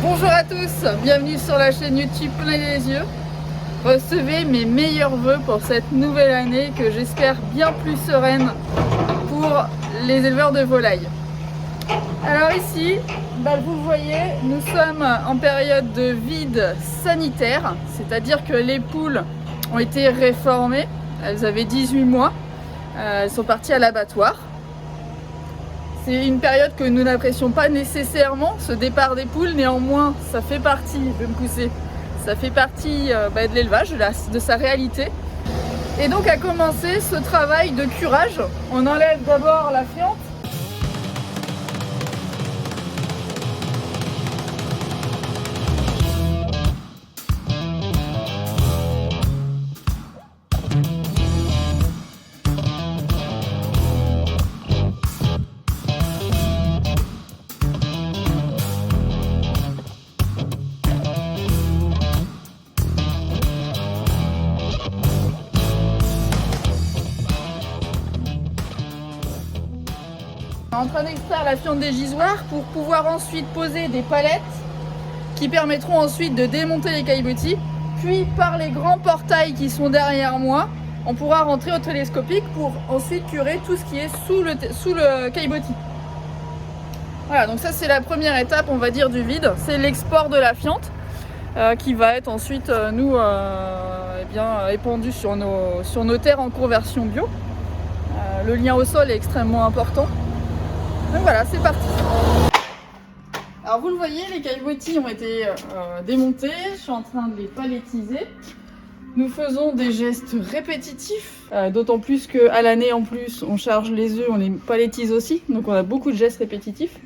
Bonjour à tous, bienvenue sur la chaîne YouTube Plein les yeux. Recevez mes meilleurs vœux pour cette nouvelle année que j'espère bien plus sereine pour les éleveurs de volailles. Alors ici, vous voyez, nous sommes en période de vide sanitaire, c'est-à-dire que les poules ont été réformées, elles avaient 18 mois, elles sont parties à l'abattoir. C'est une période que nous n'apprécions pas nécessairement, ce départ des poules, néanmoins ça fait partie, de me pousser, ça fait partie de l'élevage, de sa réalité. Et donc a commencé ce travail de curage. On enlève d'abord la fiente. En train d'extraire la fiente des gisoirs pour pouvoir ensuite poser des palettes qui permettront ensuite de démonter les caillebotis. Puis par les grands portails qui sont derrière moi, on pourra rentrer au télescopique pour ensuite curer tout ce qui est sous le caillebotis. Voilà, donc ça c'est la première étape, on va dire, du vide, c'est l'export de la fiente qui va être ensuite épandu sur nos terres en conversion bio. Le lien au sol est extrêmement important. Donc voilà, c'est parti. Alors vous le voyez, les caillebotis ont été démontés, je suis en train de les palettiser. Nous faisons des gestes répétitifs, d'autant plus qu'à l'année en plus on charge les œufs, on les palettise aussi, donc on a beaucoup de gestes répétitifs.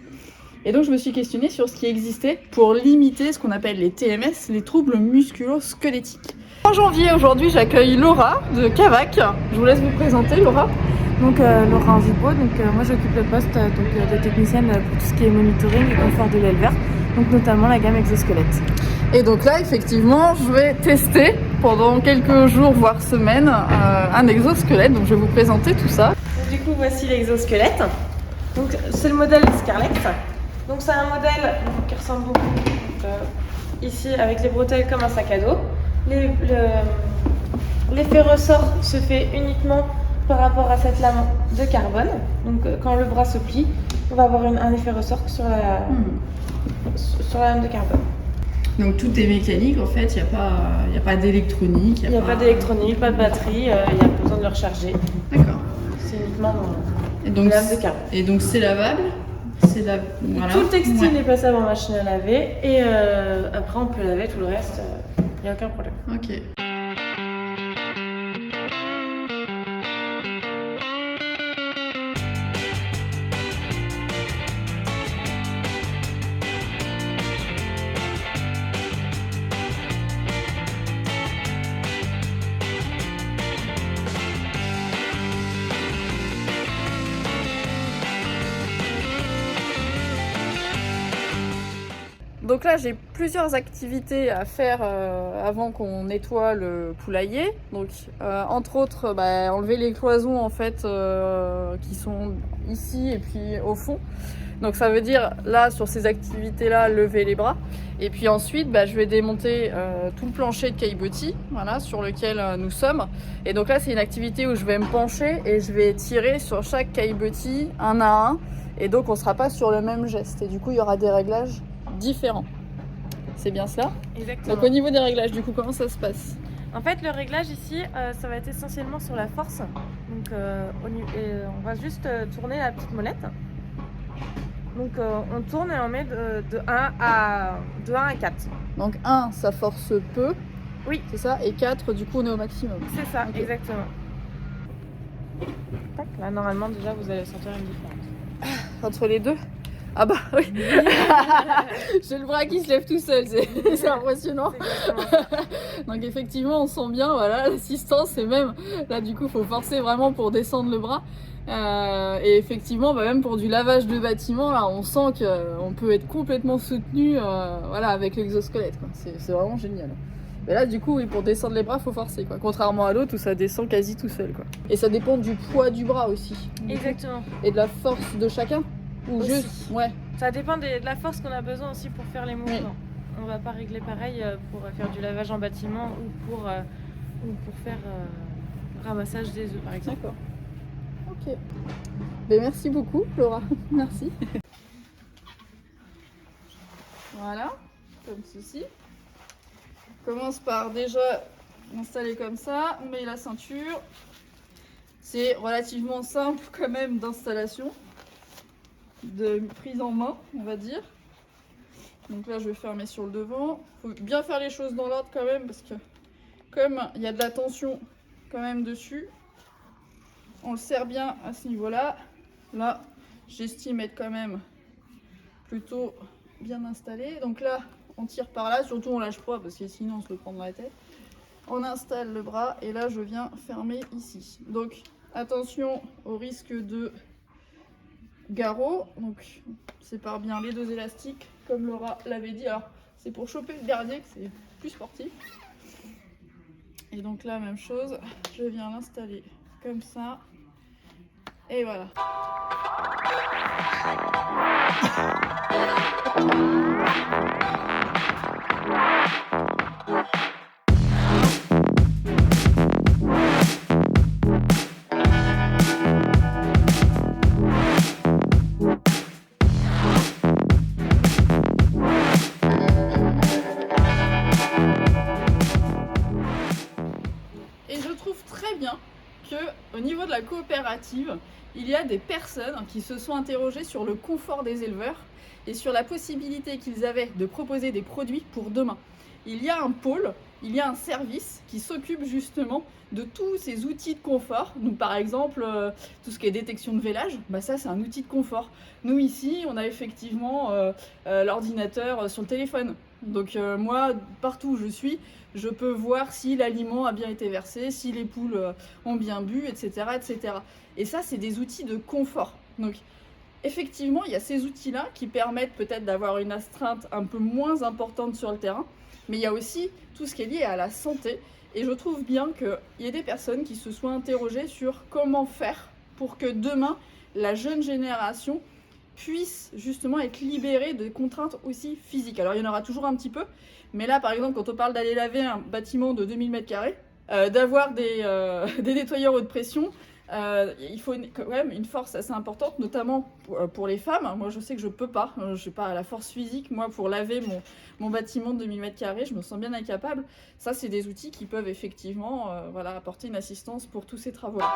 Et donc je me suis questionnée sur ce qui existait pour limiter ce qu'on appelle les TMS, les troubles musculo-squelettiques. En janvier, aujourd'hui, j'accueille Laura de Cavac. Je vous laisse vous présenter, Laura. Donc Laura Anzipo, moi j'occupe le poste de technicienne pour tout ce qui est monitoring et confort de l'éleveur, donc notamment la gamme exosquelette. Et donc là effectivement je vais tester pendant quelques jours voire semaines un exosquelette, donc je vais vous présenter tout ça. Donc, du coup voici l'exosquelette, donc c'est le modèle Scarlett, donc c'est un modèle qui ressemble beaucoup ici avec les bretelles comme un sac à dos. L'effet ressort se fait uniquement par rapport à cette lame de carbone. Donc quand le bras se plie, on va avoir un effet ressort sur la lame de carbone. Donc tout est mécanique en fait, il n'y a pas d'électronique. Il n'y a pas d'électronique, pas de batterie, il n'y a pas besoin de le recharger. D'accord. C'est uniquement et donc, lame de carbone. Et donc c'est lavable voilà. Tout le textile est passable en machine à laver et après on peut laver tout le reste, il n'y a aucun problème. Ok. Donc là j'ai plusieurs activités à faire avant qu'on nettoie le poulailler. Donc entre autres enlever les cloisons en fait qui sont ici et puis au fond. Donc ça veut dire là sur ces activités là lever les bras. Et puis ensuite je vais démonter tout le plancher de caillebotis, voilà, sur lequel nous sommes. Et donc là c'est une activité où je vais me pencher et je vais tirer sur chaque caillebotis un à un. Et donc on ne sera pas sur le même geste. Et du coup il y aura des réglages différents. C'est bien cela? Exactement. Donc au niveau des réglages, du coup, comment ça se passe? En fait, le réglage ici, ça va être essentiellement sur la force. Donc on va juste tourner la petite molette. Donc on tourne et on met de 1 à 4. Donc 1, ça force peu. Oui. C'est ça? Et 4, du coup, on est au maximum. C'est ça, okay. Exactement. Tac, là, normalement, déjà, vous allez sentir une différence. Entre les deux? Ah bah oui. J'ai le bras qui se lève tout seul, c'est impressionnant. Donc effectivement on sent bien voilà l'assistance et même là du coup il faut forcer vraiment pour descendre le bras. Et effectivement même pour du lavage de bâtiment là on sent qu'on peut être complètement soutenu voilà, avec l'exosquelette. C'est vraiment génial. Mais là du coup oui, pour descendre les bras faut forcer quoi. Contrairement à l'autre où ça descend quasi tout seul quoi. Et ça dépend du poids du bras aussi. Exactement. Et de la force de chacun. Ou aussi. juste, ouais. Ça dépend de la force qu'on a besoin aussi pour faire les mouvements. On va pas régler pareil pour faire du lavage en bâtiment ou pour faire ramassage des œufs par exemple. D'accord. Ok. Ben, merci beaucoup Laura. Merci. Voilà, comme ceci. On commence par déjà installer comme ça. On met la ceinture. C'est relativement simple quand même d'installation, de prise en main, on va dire. Donc là, je vais fermer sur le devant. Il faut bien faire les choses dans l'ordre quand même, parce que comme il y a de la tension quand même dessus, on le serre bien à ce niveau-là. Là, j'estime être quand même plutôt bien installé. Donc là, on tire par là, surtout on lâche pas, parce que sinon on se le prend dans la tête. On installe le bras et là, je viens fermer ici. Donc attention au risque de garrot. Donc sépare bien les deux élastiques, comme Laura l'avait dit. Alors c'est pour choper le dernier que c'est plus sportif. Et donc là, même chose, je viens l'installer comme ça. Et voilà. Et je trouve très bien qu'au niveau de la coopérative, il y a des personnes qui se sont interrogées sur le confort des éleveurs et sur la possibilité qu'ils avaient de proposer des produits pour demain. Il y a un pôle, il y a un service qui s'occupe justement de tous ces outils de confort. Donc par exemple, tout ce qui est détection de vélage, bah ça c'est un outil de confort. Nous ici, on a effectivement l'ordinateur sur le téléphone. Donc moi, partout où je suis, je peux voir si l'aliment a bien été versé, si les poules ont bien bu, etc. etc. Et ça, c'est des outils de confort. Donc effectivement, il y a ces outils-là qui permettent peut-être d'avoir une astreinte un peu moins importante sur le terrain, mais il y a aussi tout ce qui est lié à la santé. Et je trouve bien qu'il y ait des personnes qui se soient interrogées sur comment faire pour que demain, la jeune génération puisse justement être libérée de contraintes aussi physiques. Alors il y en aura toujours un petit peu, mais là par exemple quand on parle d'aller laver un bâtiment de 2000 m², d'avoir des nettoyeurs haute pression, il faut quand même une force assez importante, notamment pour les femmes. Moi je sais que je peux pas, je n'ai pas la force physique moi pour laver mon bâtiment de 2000 m², je me sens bien incapable. Ça c'est des outils qui peuvent effectivement voilà, apporter une assistance pour tous ces travaux-là.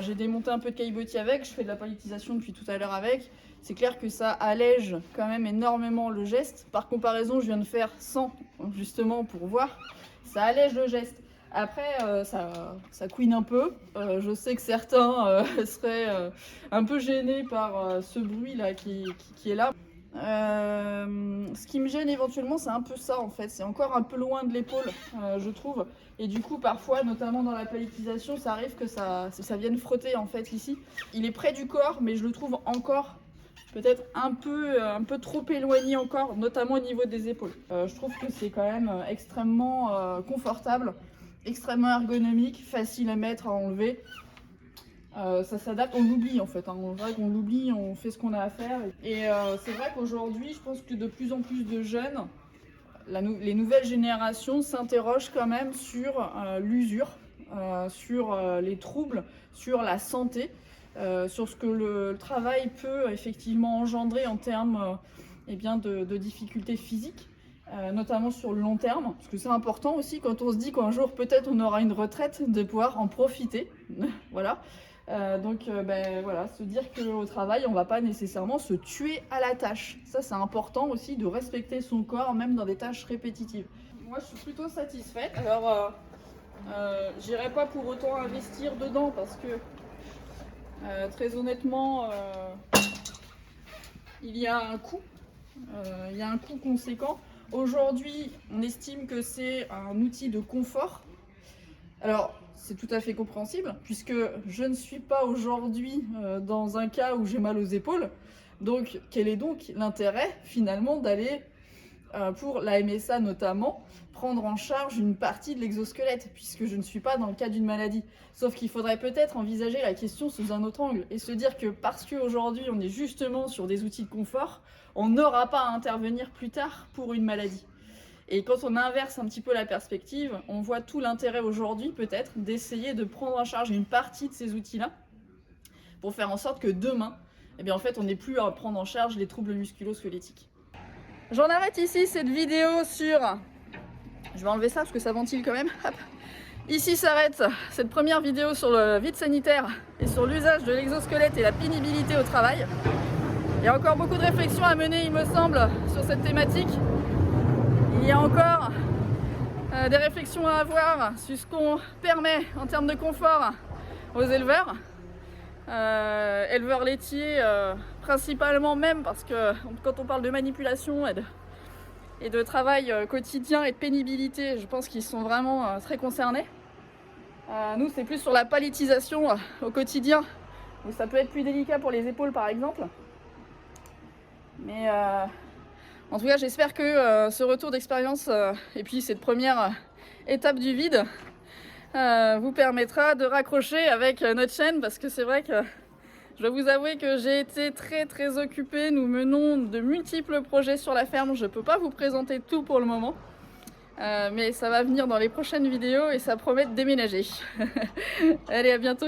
J'ai démonté un peu de caillebotis avec, je fais de la palettisation depuis tout à l'heure avec. C'est clair que ça allège quand même énormément le geste. Par comparaison, je viens de faire 100 justement pour voir. Ça allège le geste. Après, ça couine un peu. Je sais que certains seraient un peu gênés par ce bruit-là qui est là. Ce qui me gêne éventuellement, c'est un peu ça en fait. C'est encore un peu loin de l'épaule, je trouve. Et du coup, parfois, notamment dans la palettisation, ça arrive que ça vienne frotter en fait ici. Il est près du corps, mais je le trouve encore peut-être un peu trop éloigné encore, notamment au niveau des épaules. Je trouve que c'est quand même extrêmement confortable, extrêmement ergonomique, facile à mettre, à enlever. Ça s'adapte, on l'oublie en fait, hein. On dirait qu'on l'oublie, on fait ce qu'on a à faire. Et c'est vrai qu'aujourd'hui, je pense que de plus en plus de jeunes, les nouvelles générations s'interrogent quand même sur l'usure, sur les troubles, sur la santé, sur ce que le travail peut effectivement engendrer en termes de difficultés physiques. Notamment sur le long terme, parce que c'est important aussi quand on se dit qu'un jour peut-être on aura une retraite, de pouvoir en profiter. Voilà. Voilà, se dire qu'au travail on va pas nécessairement se tuer à la tâche. Ça c'est important aussi de respecter son corps même dans des tâches répétitives. Moi je suis plutôt satisfaite. Alors j'irai pas pour autant investir dedans parce que très honnêtement il y a un coût. Il y a un coût conséquent. aujourd'hui, on estime que c'est un outil de confort. Alors, c'est tout à fait compréhensible, puisque je ne suis pas aujourd'hui dans un cas où j'ai mal aux épaules. Donc, quel est donc l'intérêt, finalement, d'aller, pour la MSA notamment, prendre en charge une partie de l'exosquelette, puisque je ne suis pas dans le cas d'une maladie. Sauf qu'il faudrait peut-être envisager la question sous un autre angle, et se dire que parce qu'aujourd'hui, on est justement sur des outils de confort, on n'aura pas à intervenir plus tard pour une maladie. Et quand on inverse un petit peu la perspective, on voit tout l'intérêt aujourd'hui peut-être d'essayer de prendre en charge une partie de ces outils-là pour faire en sorte que demain, eh bien, en fait, on n'ait plus à prendre en charge les troubles musculo-squelettiques. J'en arrête ici cette vidéo sur... Je vais enlever ça parce que ça ventile quand même. Hop. Ici s'arrête cette première vidéo sur le vide sanitaire et sur l'usage de l'exosquelette et la pénibilité au travail. Il y a encore beaucoup de réflexions à mener, il me semble, sur cette thématique. Il y a encore des réflexions à avoir sur ce qu'on permet en termes de confort aux éleveurs. Éleveurs laitiers principalement même, parce que quand on parle de manipulation et de travail quotidien et de pénibilité, je pense qu'ils sont vraiment très concernés. Nous, c'est plus sur la palettisation au quotidien, où ça peut être plus délicat pour les épaules par exemple. Mais en tout cas, j'espère que ce retour d'expérience et puis cette première étape du vide vous permettra de raccrocher avec notre chaîne, parce que c'est vrai que je dois vous avouer que j'ai été très occupée. Nous menons de multiples projets sur la ferme, je ne peux pas vous présenter tout pour le moment, mais ça va venir dans les prochaines vidéos et ça promet de déménager. Allez, à bientôt.